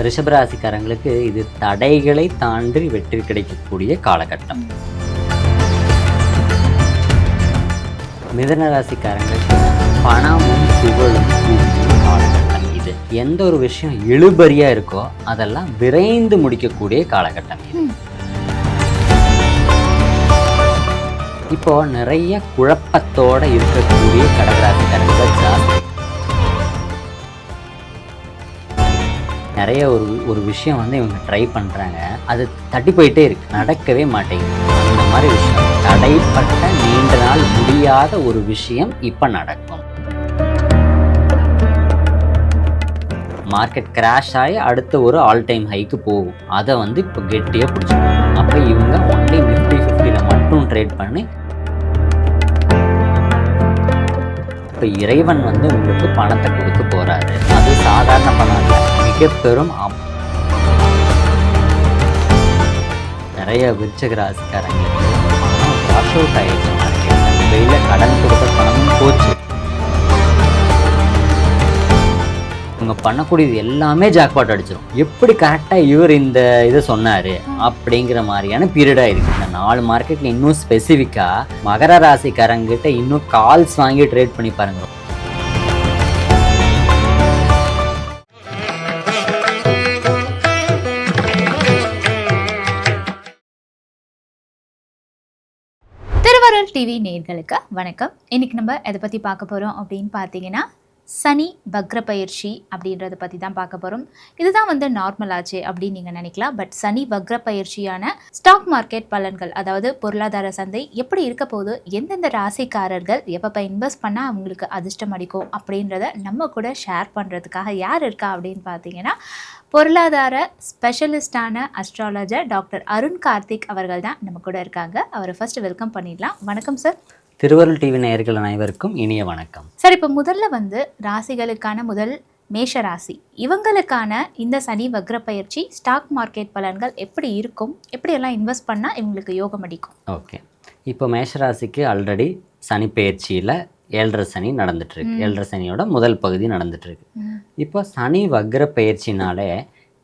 ரிஷபராசிக்காரங்களுக்கு இது தடைகளை தாண்டி வெற்றி கிடைக்கக்கூடிய காலகட்டம். மிதுன ராசிக்காரங்களுக்கு பணமும் புகழும் கூடிய காலகட்டம் இது. எந்த ஒரு விஷயம் இழுபறியா இருக்கோ அதெல்லாம் விரைந்து முடிக்கக்கூடிய காலகட்டம் இது. இப்போ நிறைய குழப்பத்தோட இருக்கக்கூடிய கடகராசிக்காரர்கள் ஜாஸ்தி. நிறைய ஒரு விஷயம் வந்து இவங்க ட்ரை பண்ணுறாங்க, அது தட்டி போயிட்டே இருக்கு, நடக்கவே மாட்டேங்குது. இந்த மாதிரி விஷயம் தடைப்பட்ட நீண்ட நாள் முடியாத ஒரு விஷயம் இப்போ நடக்கும். மார்க்கெட் கிராஷ் ஆகி அடுத்த ஒரு ஆல் டைம் ஹைக்கு போகும், அதை வந்து இப்போ கெட்டியாக பிடிச்சிக்கணும். அப்போ இவங்க ஒன்லி நிஃப்டி 50ல் மட்டும் ட்ரேட் பண்ணி இப்போ இறைவன் வந்து உங்களுக்கு பணத்தை கொடுக்க போகிறாரு. அது சாதாரண பணம் இல்லை, மிக பெரும் நிறைய விருச்சிக ராசிக்காரங்களுக்கு பணம் வாஷ் அவுட் ஆகிடுச்சு. மார்க்கெட் வெயில கடன் கொடுத்த பணமும் போச்சு. இவங்க பண்ணக்கூடியது எல்லாமே ஜாக்பாட் அடிச்சிடும். எப்படி கரெக்டாக இவர் இந்த இதை சொன்னார் அப்படிங்கிற மாதிரியான பீரியடாக இருக்குது. இந்த 4 மார்க்கெட்டில் இன்னும் ஸ்பெசிஃபிக்காக மகர ராசிக்காரங்கிட்ட இன்னும் கால்ஸ் வாங்கி ட்ரேட் பண்ணி பாருங்க. திருவருள் டிவி நேயர்களுக்கு வணக்கம். இன்னைக்கு நம்ம எதை பற்றி பார்க்க போகிறோம் அப்படின்னு பார்த்தீங்கன்னா, சனி வக்ர பயிற்சி அப்படின்றத பற்றி தான் பார்க்க போகிறோம். இதுதான் வந்து நார்மல் ஆச்சு அப்படின்னு நீங்கள் நினைக்கலாம். பட் சனி வக்ர பயிற்சியான ஸ்டாக் மார்க்கெட் பலன்கள், அதாவது பொருளாதார சந்தை எப்படி இருக்க போது, எந்தெந்த ராசிக்காரர்கள் எப்போ இன்வெஸ்ட் பண்ணால் அவங்களுக்கு அதிர்ஷ்டம் அடிக்கும் அப்படின்றத நம்ம கூட ஷேர் பண்ணுறதுக்காக யார் இருக்கா அப்படின்னு பார்த்தீங்கன்னா, பொருளாதார ஸ்பெஷலிஸ்டான அஸ்ட்ராலஜர் டாக்டர் அருண் கார்த்திக் அவர்கள் தான் நம்ம கூட இருக்காங்க. அவரை ஃபர்ஸ்ட் வெல்கம் பண்ணிடலாம். வணக்கம் சார். திருவருள் டிவி நேயர்கள் அனைவருக்கும் இனிய வணக்கம் சார். இப்போ முதல்ல வந்து ராசிகளுக்கான முதல் மேஷ ராசி, இவங்களுக்கான இந்த சனி வக்ர பயிற்சி ஸ்டாக் மார்க்கெட் பலன்கள் எப்படி இருக்கும், எப்படியெல்லாம் இன்வெஸ்ட் பண்ணால் இவங்களுக்கு யோகம் அடிக்கும்? ஓகே, இப்போ மேஷராசிக்கு ஆல்ரெடி சனி பயிற்சியில் 7.5 சனி நடந்துட்டுருக்கு. 7.5 சனியோட முதல் பகுதி நடந்துட்டுருக்கு. இப்போ சனி வக்ர பயிற்சினாலே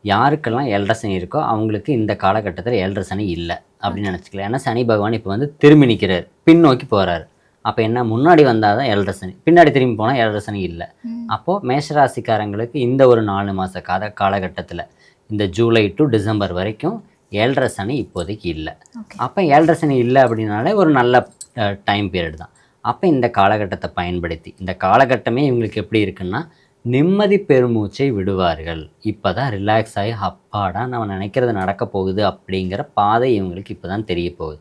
யாருக்கெல்லாம் 7.5 சனி இருக்கோ அவங்களுக்கு இந்த காலகட்டத்தில் 7.5 சனி இல்லை அப்படின்னு நினச்சிக்கலாம். ஏன்னா சனி பகவான் இப்போ வந்து திரும்பி நிற்கிறார், பின்னோக்கி போகிறாரு. அப்போ என்ன, முன்னாடி வந்தால் தான் 7.5 சனி, பின்னாடி திரும்பி போனால் 7.5 சனி இல்லை. அப்போது மேஷராசிக்காரங்களுக்கு இந்த ஒரு 4 மாத காலகட்டத்தில் இந்த ஜூலை டு டிசம்பர் வரைக்கும் 7.5 சனி இப்போதைக்கு இல்லை. அப்போ 7.5 சனி இல்லை அப்படின்னாலே ஒரு நல்ல டைம் பீரியட் தான். அப்போ இந்த காலகட்டத்தை பயன்படுத்தி, இந்த காலகட்டமே இவங்களுக்கு எப்படி இருக்குன்னா, நிம்மதி பெருமூச்சை விடுவார்கள். இப்போ தான் ரிலாக்ஸ் ஆகி அப்பாடா நம்ம நினைக்கிறது நடக்க போகுது அப்படிங்கிற பாதை இவங்களுக்கு இப்போ தான் தெரிய போகுது.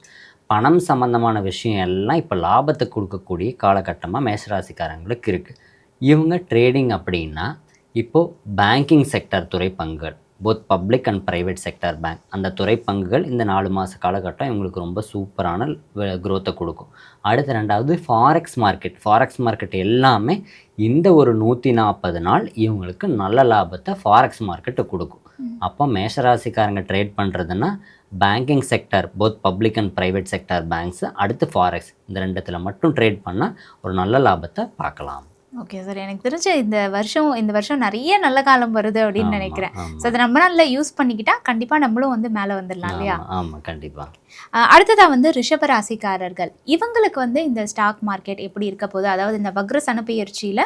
பணம் சம்மந்தமான விஷயம் எல்லாம் இப்போ லாபத்தை கொடுக்கக்கூடிய காலகட்டமாக மேஷராசிக்காரங்களுக்கு இருக்குது. இவங்க ட்ரேடிங் அப்படின்னா இப்போது பேங்கிங் செக்டர் துறை பங்குகள், both public and private sector bank, அந்த துறை பங்குகள் இந்த 4 மாத காலகட்டம் இவங்களுக்கு ரொம்ப சூப்பரான க்ரோத்தை கொடுக்கும். அடுத்து 2வது ஃபாரெக்ஸ் மார்க்கெட் எல்லாமே இந்த ஒரு 140 நாள் இவங்களுக்கு நல்ல லாபத்தை ஃபாரெக்ஸ் மார்க்கெட்டை கொடுக்கும். அப்போ மேஷராசிக்காரங்க ட்ரேட் பண்ணுறதுன்னா banking sector, both public and private sector banks, அடுத்து ஃபாரெக்ஸ், இந்த 2த்தில் மட்டும் ட்ரேட் பண்ணால் ஒரு நல்ல லாபத்தை பார்க்கலாம். ஓகே சார், எனக்கு தெரிஞ்ச இந்த வருஷம் நிறைய நல்ல காலம் வருது அப்படின்னு நினைக்கிறேன். ஸோ அதை நம்ம நல்லா யூஸ் பண்ணிக்கிட்டா கண்டிப்பாக நம்மளும் வந்து மேலே வந்துடலாம் இல்லையா? ஆமாம், கண்டிப்பாக. அடுத்ததாக வந்து ரிஷப ராசிக்காரர்கள், இவங்களுக்கு வந்து இந்த ஸ்டாக் மார்க்கெட் எப்படி இருக்க போகுது, அதாவது இந்த வக்ர சனி பயிற்சியில்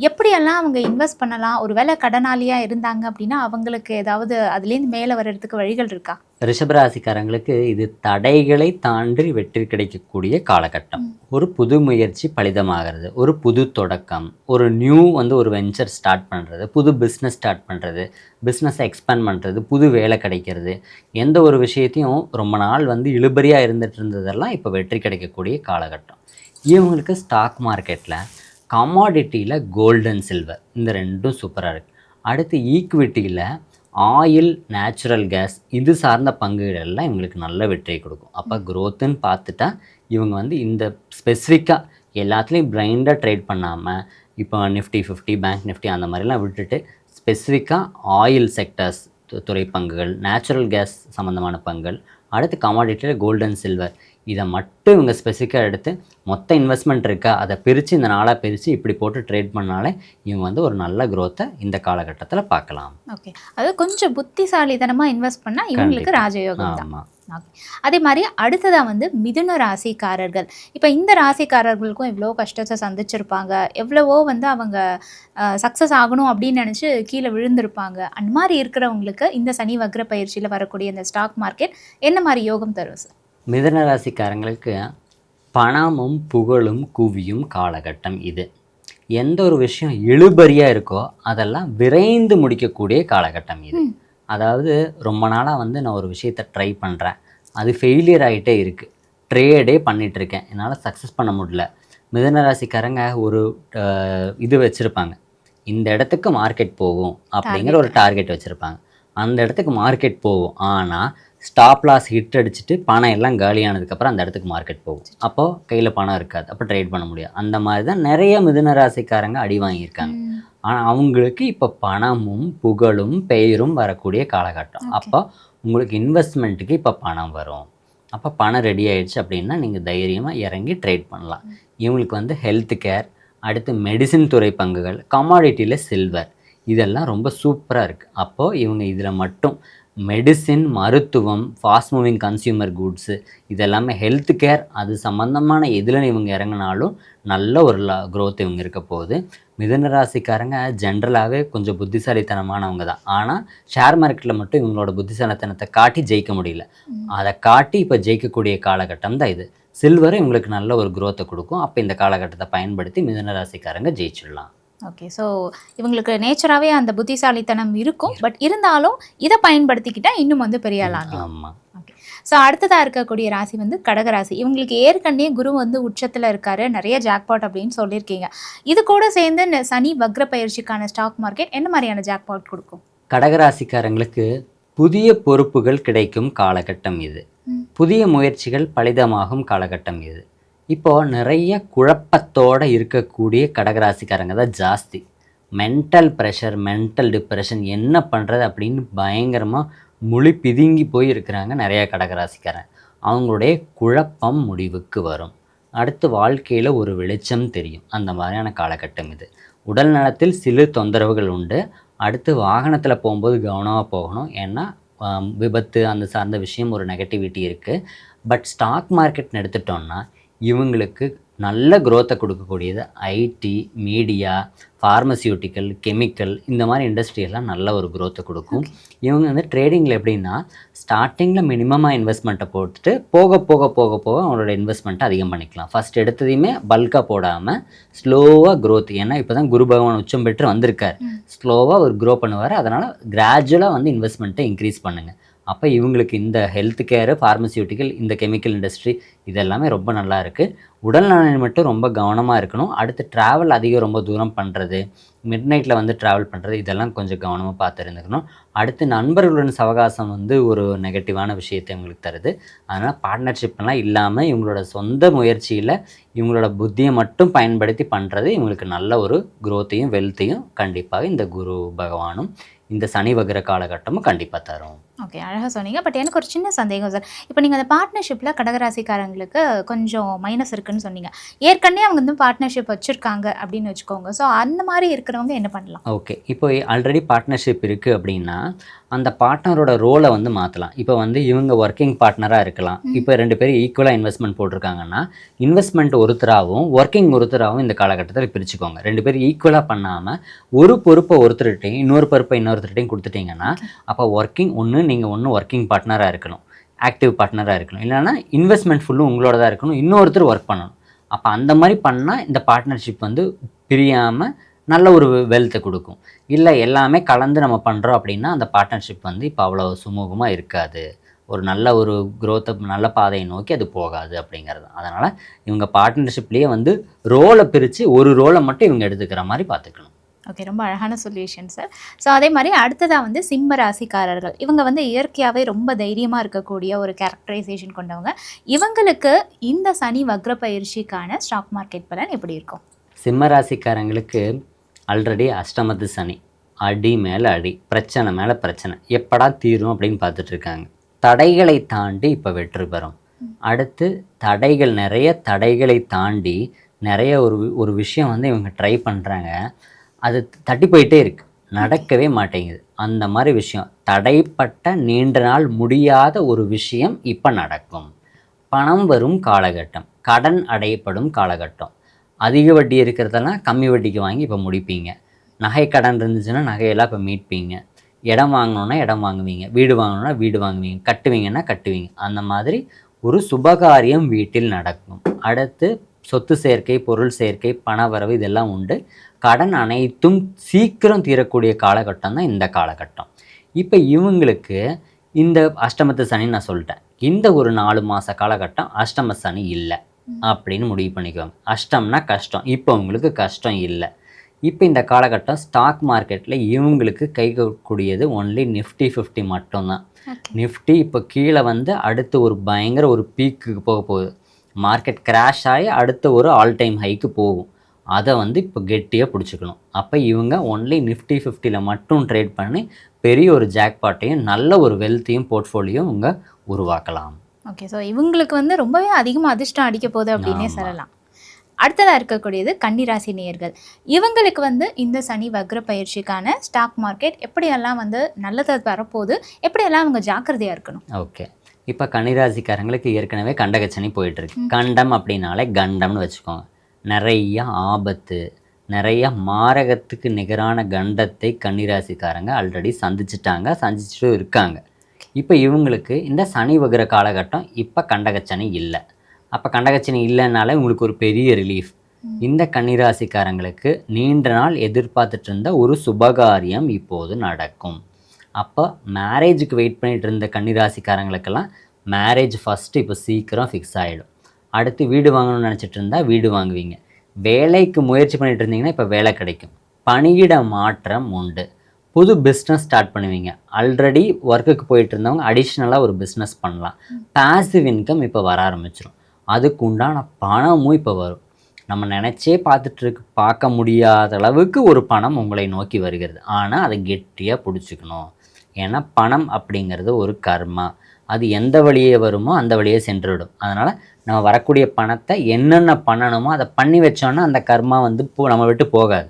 எப்படியெல்லாம் அவங்க இன்வெஸ்ட் பண்ணலாம், ஒரு வேளை கடனாளியாக இருந்தாங்க அப்படின்னா அவங்களுக்கு ஏதாவது அதுலேருந்து மேலே வர்றதுக்கு வழிகள் இருக்கா? ரிஷபராசிக்காரங்களுக்கு இது தடைகளை தாண்டி வெற்றி கிடைக்கக்கூடிய காலகட்டம். ஒரு புது முயற்சி பலிதமாகிறது, ஒரு புது தொடக்கம், ஒரு நியூ வந்து ஒரு வெஞ்சர் ஸ்டார்ட் பண்ணுறது, புது பிஸ்னஸ் ஸ்டார்ட் பண்ணுறது, பிஸ்னஸை எக்ஸ்பேண்ட் பண்ணுறது, புது வேலை கிடைக்கிறது, எந்த ஒரு விஷயத்தையும் ரொம்ப நாள் வந்து இழுபறியாக இருந்துகிட்டு இருந்ததெல்லாம் இப்போ வெற்றி கிடைக்கக்கூடிய காலகட்டம். இவங்களுக்கு ஸ்டாக் மார்க்கெட்டில் கமாடிட்டியில் கோல்டு அண்ட் சில்வர் இந்த 2ம் சூப்பராக இருக்குது. அடுத்து ஈக்விட்டியில் ஆயில், நேச்சுரல் கேஸ், இது சார்ந்த பங்குகள் எல்லாம் இவங்களுக்கு நல்ல வெற்றியை கொடுக்கும். அப்போ க்ரோத்துன்னு பார்த்துட்டா இவங்க வந்து இந்த ஸ்பெசிஃபிக்காக எல்லாத்துலேயும் பிளைண்டாக ட்ரேட் பண்ணாமல் இப்போ நிஃப்டி 50, பேங்க் நிஃப்டி அந்த மாதிரிலாம் விட்டுட்டு ஸ்பெசிஃபிக்காக ஆயில் செக்டர்ஸ் துறை பங்குகள், நேச்சுரல் கேஸ் சம்மந்தமான பங்குகள், அடுத்து கமாடிட்டியில் கோல்டு அண்ட் சில்வர். இதை மட்டும் இவங்க ஸ்பெசிஃபிக்காக எடுத்து மொத்த இன்வெஸ்ட்மெண்ட் இருக்கா அதை பிரித்து இந்த நாளாக பிரித்து இப்படி போட்டு ட்ரேட் பண்ணாலே இவங்க வந்து ஒரு நல்ல க்ரோத்தை இந்த காலகட்டத்தில் பார்க்கலாம். ஓகே, அது கொஞ்சம் புத்திசாலித்தனமாக இன்வெஸ்ட் பண்ணால் இவங்களுக்கு ராஜயோகம் தான். ஆமாம். ஓகே, அதே மாதிரி அடுத்ததாக வந்து மிதுன ராசிக்காரர்கள். இப்போ இந்த ராசிக்காரர்களுக்கும் எவ்வளோ கஷ்டத்தை சந்திச்சிருப்பாங்க, எவ்வளவோ வந்து அவங்க சக்ஸஸ் ஆகணும் அப்படின்னு நினச்சி கீழே விழுந்திருப்பாங்க. அந்த மாதிரி இருக்கிறவங்களுக்கு இந்த சனி வக்ர பயிற்சியில் வரக்கூடிய இந்த ஸ்டாக் மார்க்கெட் என்ன மாதிரி யோகம் தரும் சார்? மிதுன ராசிக்காரங்களுக்கு பணமும் புகழும் குவியும் காலகட்டம் இது. எந்த ஒரு விஷயம் இழுபறியாக இருக்கோ அதெல்லாம் விரைந்து முடிக்கக்கூடிய காலகட்டம் இது. அதாவது ரொம்ப நாளாக வந்து நான் ஒரு விஷயத்தை ட்ரை பண்ணுறேன், அது ஃபெயிலியர் ஆகிட்டே இருக்குது, ட்ரேடே பண்ணிகிட்ருக்கேன், என்னால் சக்ஸஸ் பண்ண முடியல. மிதுன ராசிக்காரங்க ஒரு இது வச்சுருப்பாங்க, இந்த இடத்துக்கு மார்க்கெட் போகும் அப்படிங்கிற ஒரு டார்கெட் வச்சுருப்பாங்க. அந்த இடத்துக்கு மார்க்கெட் போகும், ஆனால் ஸ்டாப் லாஸ் ஹிட் அடிச்சுட்டு பணம் எல்லாம் காலியானதுக்கப்புறம் அந்த இடத்துக்கு மார்க்கெட் போகும். அப்போது கையில் பணம் இருக்காது, அப்போ ட்ரேட் பண்ண முடியாது. அந்த மாதிரி தான் நிறைய மிதுன ராசிக்காரங்க அடி வாங்கியிருக்காங்க. ஆனால் அவங்களுக்கு இப்போ பணமும் புகழும் பெயரும் வரக்கூடிய காலகட்டம். அப்போ உங்களுக்கு இன்வெஸ்ட்மெண்ட்டுக்கு இப்போ பணம் வரும். அப்போ பணம் ரெடி ஆகிடுச்சு அப்படின்னா நீங்கள் தைரியமாக இறங்கி ட்ரேட் பண்ணலாம். இவங்களுக்கு வந்து ஹெல்த் கேர், அடுத்து மெடிசின் துறை பங்குகள், கமாடிட்டியில் சில்வர், இதெல்லாம் ரொம்ப சூப்பராக இருக்குது. அப்போது இவங்க இதில் மட்டும் மெடிசின், மருத்துவம், ஃபாஸ்ட் மூவிங் கன்சியூமர் குட்ஸு, இதெல்லாமே ஹெல்த் கேர், அது சம்மந்தமான எதில் இவங்க இறங்கினாலும் நல்ல ஒரு க்ரோத் இவங்க இருக்க போகுது. மிதுன ராசிக்காரங்க ஜென்ரலாகவே கொஞ்சம் புத்திசாலித்தனமானவங்க தான். ஆனால் ஷேர் மார்க்கெட்டில் மட்டும் இவங்களோட புத்திசாலித்தனத்தை காட்டி ஜெயிக்க முடியல. அதை காட்டி இப்போ ஜெயிக்கக்கூடிய காலகட்டம் தான் இது. சில்வரும் இவங்களுக்கு நல்ல ஒரு க்ரோத்தை கொடுக்கும். அப்போ இந்த காலகட்டத்தை பயன்படுத்தி மிதுன ராசிக்காரங்க ஜெயிச்சிடலாம். ஓகே, ஸோ இவங்களுக்கு நேச்சராகவே அந்த புத்திசாலித்தனம் இருக்கும், பட் இருந்தாலும் இதை பயன்படுத்திக்கிட்டால் இன்னும் வந்து பெரிய ஆளாங்க. ஆமாம். ஓகே, ஸோ அடுத்ததாக இருக்கக்கூடிய ராசி வந்து கடகராசி. இவங்களுக்கு ஏற்கனவே குரு வந்து உச்சத்தில் இருக்காரு, நிறைய ஜாக்பாட் அப்படின்னு சொல்லியிருக்கீங்க. இது கூட சேர்ந்து சனி வக்ர பயிற்சிக்கான ஸ்டாக் மார்க்கெட் என்ன மாதிரியான ஜாக்பாட் கொடுக்கும்? கடகராசிக்காரங்களுக்கு புதிய பொறுப்புகள் கிடைக்கும் காலகட்டம் இது. புதிய முயற்சிகள் பலிதமாகும் காலகட்டம் இது. இப்போது நிறைய குழப்பத்தோடு இருக்கக்கூடிய கடகராசிக்காரங்க தான் ஜாஸ்தி. மென்டல் ப்ரெஷர், மென்டல் டிப்ரெஷன், என்ன பண்ணுறது அப்படின்னு பயங்கரமாக முழி பிதுங்கி போய் இருக்கிறாங்க நிறையா கடகராசிக்காரங்க. அவங்களுடைய குழப்பம் முடிவுக்கு வரும். அடுத்து வாழ்க்கையில் ஒரு வெளிச்சம் தெரியும். அந்த மாதிரியான காலகட்டம் இது. உடல் நலத்தில் சிறு தொந்தரவுகள் உண்டு. அடுத்து வாகனத்தில் போகும்போது கவனமாக போகணும், ஏன்னா விபத்து அந்த சார்ந்த விஷயம் ஒரு நெகட்டிவிட்டி இருக்குது. பட் ஸ்டாக் மார்க்கெட்னு எடுத்துட்டோம்னா இவங்களுக்கு நல்ல க்ரோத்தை கொடுக்கக்கூடியது ஐடி, மீடியா, ஃபார்மசியூட்டிக்கல், கெமிக்கல், இந்த மாதிரி இண்டஸ்ட்ரியெல்லாம் நல்ல ஒரு க்ரோத்தை கொடுக்கும். இவங்க வந்து ட்ரேடிங்கில் எப்படின்னா ஸ்டார்டிங்கில் மினிமமாக இன்வெஸ்ட்மெண்ட்டை போட்டுட்டு போக போக போக போக அவங்களோட இன்வெஸ்ட்மெண்ட்டை அதிகம் பண்ணிக்கலாம். ஃபஸ்ட் எடுத்ததையுமே பல்காக போடாமல் ஸ்லோவாக க்ரோத், ஏன்னா இப்போ தான் குரு பகவான் உச்சம் பெற்று வந்திருக்கார், ஸ்லோவாக ஒரு க்ரோ பண்ணுவார். அதனால் கிராஜுவலாக வந்து இன்வெஸ்ட்மெண்ட்டை இன்க்ரீஸ் பண்ணுங்கள். அப்போ இவங்களுக்கு இந்த ஹெல்த் கேரு, ஃபார்மசியூட்டிக்கல், இந்த கெமிக்கல் இண்டஸ்ட்ரி இதெல்லாமே ரொம்ப நல்லா இருக்குது. உடல் நலன் மட்டும் ரொம்ப கவனமாக இருக்கணும். அடுத்து ட்ராவல் அதிகம் ரொம்ப தூரம் பண்ணுறது, மிட் நைட்டில் வந்து ட்ராவல் பண்ணுறது, இதெல்லாம் கொஞ்சம் கவனமாக பார்த்து இருந்துக்கணும். அடுத்து நண்பர்களுடன் சவகாசம் வந்து ஒரு நெகட்டிவான விஷயத்தை இவங்களுக்கு தருது. அதனால் பார்ட்னர்ஷிப்லாம் இல்லாமல் இவங்களோட சொந்த முயற்சியில் இவங்களோட புத்தியை மட்டும் பயன்படுத்தி பண்ணுறது இவங்களுக்கு நல்ல ஒரு க்ரோத்தையும் வெல்த்தையும் கண்டிப்பாக இந்த குரு பகவானும் இந்த சனி வக்ர காலகட்டமும் கண்டிப்பாக தரும். ஓகே, அழகாக சொன்னீங்க. பட் எனக்கு ஒரு சின்ன சந்தேகம் சார். இப்போ நீங்கள் அந்த பார்ட்னர்ஷிப்பில் கடகராசிக்காரங்களுக்கு கொஞ்சம் மைனஸ் இருக்குன்னு சொன்னீங்க. ஏற்கனவே அவங்க வந்து பார்ட்னர்ஷிப் வச்சுருக்காங்க அப்படின்னு வச்சுக்கோங்க. ஸோ அந்த மாதிரி இருக்கிறவங்க என்ன பண்ணலாம்? ஓகே, இப்போ ஆல்ரெடி பார்ட்னர்ஷிப் இருக்குது அப்படின்னா அந்த பார்ட்னரோட ரோலை வந்து மாற்றலாம். இப்போ வந்து இவங்க ஒர்க்கிங் பார்ட்னராக இருக்கலாம். இப்போ 2 பேரும் ஈக்குவலாக இன்வெஸ்ட்மெண்ட் போட்டிருக்காங்கன்னா இன்வெஸ்ட்மெண்ட் ஒருத்தராகவும் ஒர்க்கிங் ஒருத்தராகவும் இந்த காலகட்டத்தில் பிரிச்சுக்கோங்க. 2 பேரும் ஈக்குவலாக பண்ணாமல் ஒரு பொறுப்பை ஒருத்தர்கிட்டையும் இன்னொரு பொறுப்பை இன்னொருத்தர்கிட்டையும் கொடுத்துட்டிங்கன்னா அப்போ ஒர்க்கிங் நீங்கள் ஒர்க்கிங் பார்ட்னராக இருக்கணும், ஆக்டிவ் பார்ட்னராக இருக்கணும். இல்லைன்னா இன்வெஸ்ட்மெண்ட் ஃபுல்லும் உங்களோட தான் இருக்கணும், இன்னொருத்தர் ஒர்க் பண்ணணும். அப்போ அந்த மாதிரி பண்ணால் இந்த பார்ட்னர்ஷிப் வந்து பிரியாமல் நல்ல ஒரு வெல்த்தை கொடுக்கும். இல்லை எல்லாமே கலந்து நம்ம பண்ணுறோம் அப்படின்னா அந்த பார்ட்னர்ஷிப் வந்து இப்போ அவ்வளோ சுமூகமாக இருக்காது, ஒரு நல்ல ஒரு க்ரோத்தை நல்ல பாதையை நோக்கி அது போகாது அப்படிங்கிறது. அதனால் இவங்க பார்ட்னர்ஷிப்லேயே வந்து ரோலை பிரித்து ஒரு ரோலை மட்டும் இவங்க எடுத்துக்கிற மாதிரி பார்த்துக்கணும். ஓகே, ரொம்ப அழகான சொல்யூஷன் சார். ஸோ அதே மாதிரி அடுத்ததாக வந்து சிம்ம ராசிக்காரர்கள். இவங்க வந்து இயற்கையாகவே ரொம்ப தைரியமாக இருக்கக்கூடிய ஒரு கேரக்டரைசேஷன் கொண்டவங்க. இவங்களுக்கு இந்த சனி வக்ர பயிற்சிக்கான ஸ்டாக் மார்க்கெட் பலன் எப்படி இருக்கும்? சிம்ம ராசிக்காரங்களுக்கு ஆல்ரெடி அஷ்டமத்து சனி, அடி மேலே அடி, பிரச்சனை மேலே பிரச்சனை, எப்படா தீரும் அப்படின்னு பார்த்துட்ருக்காங்க. தடைகளை தாண்டி இப்போ வெற்றி பெறும். அடுத்து நிறைய தடைகளை தாண்டி நிறைய ஒரு விஷயம் வந்து இவங்க ட்ரை பண்ணுறாங்க. அது தட்டி போயிட்டே இருக்கு, நடக்கவே மாட்டேங்குது. அந்த மாதிரி விஷயம், தடைப்பட்ட நீண்ட நாள் முடியாத ஒரு விஷயம் இப்போ நடக்கும். பணம் வரும் காலகட்டம், கடன் அடையப்படும் காலகட்டம். அதிக வட்டி இருக்கிறதெல்லாம் கம்மி வட்டிக்கு வாங்கி இப்போ முடிப்பீங்க. நகை கடன் இருந்துச்சுன்னா நகையெல்லாம் இப்போ மீட்பீங்க. இடம் வாங்கணுன்னா இடம் வாங்குவீங்க, வீடு வாங்கணுன்னா வீடு வாங்குவீங்க, கட்டுவீங்கன்னா கட்டுவீங்க. அந்த மாதிரி ஒரு சுபகாரியம் வீட்டில் நடக்கும். அடுத்து சொத்து சேர்க்கை, பொருள் சேர்க்கை, பணவரவு இதெல்லாம் உண்டு. கடன் அனைத்தும் சீக்கிரம் தீரக்கூடிய காலகட்டம் தான் இந்த காலகட்டம். இப்போ இவங்களுக்கு இந்த அஷ்டமத்து சனி நான் சொல்லிட்டேன். இந்த ஒரு 4 மாத காலகட்டம் அஷ்டம சனி இல்லை அப்படின்னு முடிவு பண்ணிக்குவாங்க. அஷ்டம்னா கஷ்டம், இப்போ உங்களுக்கு கஷ்டம் இல்லை. இப்போ இந்த காலகட்டம் ஸ்டாக் மார்க்கெட்டில் இவங்களுக்கு கைகூடியது ஒன்லி நிஃப்டி 50 மட்டும்தான். நிஃப்டி இப்போ கீழே வந்து அடுத்து ஒரு பயங்கர ஒரு பீக்குக்கு போக போகுது. மார்க்கெட் கிராஷ் ஆகி அடுத்த ஒரு ஆல் டைம் ஹைக்கு போகும். அதை வந்து இப்போ கெட்டியாக பிடிச்சிக்கணும். அப்போ இவங்க ஒன்லி நிஃப்டி 50ல் மட்டும் ட்ரேட் பண்ணி பெரிய ஒரு ஜாக்பாட்டையும் நல்ல ஒரு வெல்த்தையும் போர்ட்ஃபோலியோ இவங்க உருவாக்கலாம். ஓகே, ஸோ இவங்களுக்கு வந்து ரொம்பவே அதிகமாக அதிர்ஷ்டம் அடிக்க போகுது அப்படின்னே சொல்லலாம். அடுத்ததாக இருக்கக்கூடியது கன்னிராசி நேயர்கள். இவங்களுக்கு வந்து இந்த சனி வக்ர பயிற்சிக்கான ஸ்டாக் மார்க்கெட் எப்படியெல்லாம் வந்து நல்லதை வரப்போகுது, எப்படியெல்லாம் அவங்க ஜாக்கிரதையாக இருக்கணும்? ஓகே, இப்போ கன்னிராசிக்காரங்களுக்கு ஏற்கனவே கண்டகச்சனி போயிட்டுருக்கு. கண்டம் அப்படின்னாலே கண்டம்னு வச்சுக்கோங்க. நிறைய ஆபத்து, நிறைய மாரகத்துக்கு நிகரான கண்டத்தை கன்னிராசிக்காரங்க ஆல்ரெடி சந்திச்சுட்டு இருக்காங்க. இப்போ இவங்களுக்கு இந்த சனி வகிற காலகட்டம் இப்போ கண்டகச்சனி இல்லை. அப்போ கண்டகச்சனி இல்லைனாலே உங்களுக்கு ஒரு பெரிய ரிலீஃப். இந்த கன்னிராசிக்காரங்களுக்கு நீண்ட நாள் எதிர்பார்த்துட்டு இருந்த ஒரு சுபகாரியம் இப்போது நடக்கும். அப்போ மேரேஜுக்கு வெயிட் பண்ணிட்டு இருந்த கன்னிராசிக்காரங்களுக்கெல்லாம் மேரேஜ் ஃபஸ்ட்டு இப்போ சீக்கிரம் ஃபிக்ஸ் ஆகிடும். அடுத்து வீடு வாங்கணும்னு நினச்சிட்டு இருந்தால் வீடு வாங்குவீங்க. வேலைக்கு முயற்சி பண்ணிட்டு இருந்தீங்கன்னா இப்போ வேலை கிடைக்கும். பணியிட மாற்றம் உண்டு. புது பிஸ்னஸ் ஸ்டார்ட் பண்ணுவீங்க. ஆல்ரெடி ஒர்க்குக்கு போயிட்டு இருந்தவங்க அடிஷ்னலாக ஒரு பிஸ்னஸ் பண்ணலாம். பாசிவ் இன்கம் இப்போ வர ஆரம்பிச்சிடும். அதுக்கு உண்டான பணமும் இப்போ வரும். நம்ம நினச்சே பார்க்க முடியாத அளவுக்கு ஒரு பணம் உங்களை நோக்கி வருகிறது. ஆனால் அதை கெட்டியாக பிடிச்சிக்கணும். ஏன்னா பணம் அப்படிங்கிறது ஒரு கர்மா. அது எந்த வழியே வருமோ அந்த வழியே சென்றுவிடும். அதனால் நம்ம வரக்கூடிய பணத்தை என்னென்ன பண்ணணுமோ அதை பண்ணி வச்சோன்னா அந்த கர்மா வந்து நம்ம விட்டு போகாது.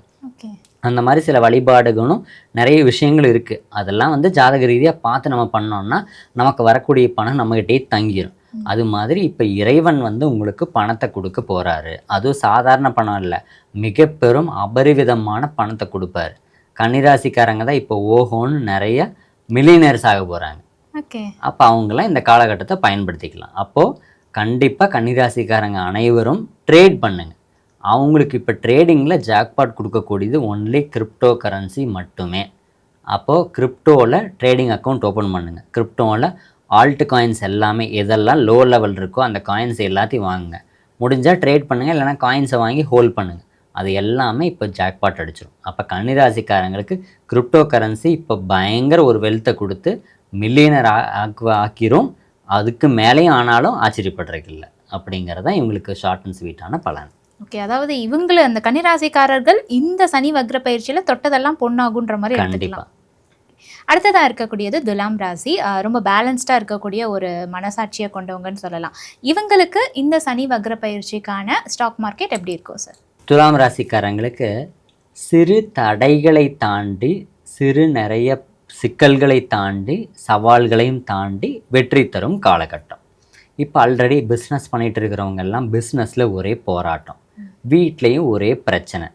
அந்த மாதிரி சில வழிபாடுகளும் நிறைய விஷயங்கள் இருக்குது. அதெல்லாம் வந்து ஜாதக ரீதியாக பார்த்து நம்ம பண்ணோம்னா நமக்கு வரக்கூடிய பணம் நம்மகிட்டே தங்கிடும். அது மாதிரி இப்போ இறைவன் வந்து உங்களுக்கு பணத்தை கொடுக்க போகிறாரு. அதுவும் சாதாரண பணம் இல்லை, மிக பெரும் அபரிவிதமான பணத்தை கொடுப்பாரு. கன்னிராசிக்காரங்க தான் இப்போ ஓஹோன்னு நிறைய மில்லியனர்ஸ் ஆக போகிறாங்க. அப்போ அவங்களாம் இந்த காலகட்டத்தை பயன்படுத்திக்கலாம். அப்போது கண்டிப்பாக கன்னிராசிக்காரங்க அனைவரும் ட்ரேட் பண்ணுங்க. அவங்களுக்கு இப்போ ட்ரேடிங்கில் ஜாக்பாட் கொடுக்கக்கூடியது ஒன்லி கிரிப்டோ கரன்சி மட்டுமே. அப்போது கிரிப்டோவில் ட்ரேடிங் அக்கௌண்ட் ஓப்பன் பண்ணுங்கள். கிரிப்டோவில் ஆல்ட் காயின்ஸ் எல்லாமே எதெல்லாம் லோ லெவல் இருக்கோ அந்த காயின்ஸ் எல்லாத்தையும் வாங்குங்க. முடிஞ்சால் ட்ரேட் பண்ணுங்கள், இல்லைனா காயின்ஸை வாங்கி ஹோல்ட் பண்ணுங்கள். அது எல்லாமே இப்போ ஜாக்பாட் அடிச்சிடும். அப்போ கன்னிராசிக்காரங்களுக்கு கிரிப்டோ கரன்சி இப்போ பயங்கர ஒரு வெல்த்தை கொடுத்து மில்லியனர் ஆக்கிரும். அதுக்கு மேலேயும் ஆனாலும் ஆச்சரியப்படுறதுக்கு இல்லை. அப்படிங்கிறதான் இவங்களுக்கு ஷார்ட் அண்ட் ஸ்வீட்டான பலன். ஓகே, அதாவது இவங்களை அந்த கன்னிராசிக்காரர்கள் இந்த சனி வக்ர பயிற்சியில் தொட்டதெல்லாம் பொண்ணாகுன்ற மாதிரி எடுத்துக்கலாம். அடுத்ததாக இருக்கக்கூடியது துலாம் ராசி. ரொம்ப பேலன்ஸ்டாக இருக்கக்கூடிய ஒரு மனசாட்சியை கொண்டவங்கன்னு சொல்லலாம். இவங்களுக்கு இந்த சனி வக்ர பயிற்சிக்கான ஸ்டாக் மார்க்கெட் எப்படி இருக்கும் சார்? துலாம் ராசிக்காரங்களுக்கு சிறு தடைகளை தாண்டி, நிறைய சிக்கல்களை தாண்டி, சவால்களையும் தாண்டி வெற்றி தரும் காலகட்டம். இப்போ ஆல்ரெடி பிஸ்னஸ் பண்ணிகிட்டு இருக்கிறவங்க எல்லாம் பிஸ்னஸில் ஒரே போராட்டம், வீட்லேயும் ஒரே பிரச்சனை,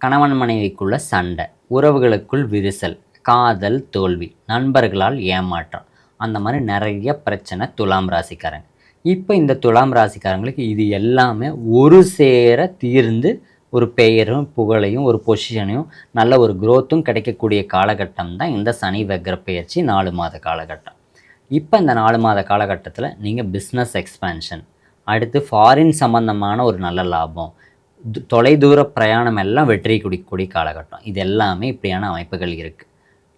கணவன் மனைவிக்குள்ள சண்டை, உறவுகளுக்குள் விரிசல், காதல் தோல்வி, நண்பர்களால் ஏமாற்றம், அந்த மாதிரி நிறைய பிரச்சனை துலாம் ராசிக்காரங்க. இப்போ இந்த துலாம் ராசிக்காரங்களுக்கு இது எல்லாமே ஒரு சேர தீர்ந்து ஒரு பெயரும் புகழையும் ஒரு பொசிஷனையும் நல்ல ஒரு க்ரோத்தும் கிடைக்கக்கூடிய காலகட்டம் தான் இந்த சனி வக்ர பயிற்சி 4 மாத காலகட்டம். இப்போ இந்த 4 மாத காலகட்டத்தில் நீங்கள் பிஸ்னஸ் எக்ஸ்பேன்ஷன், அடுத்து ஃபாரின் சம்மந்தமான ஒரு நல்ல லாபம், தொலைதூர பிரயாணம் எல்லாம் வெற்றி குடிக்கூடிய காலகட்டம். இது எல்லாமே இப்படியான அமைப்புகள் இருக்குது.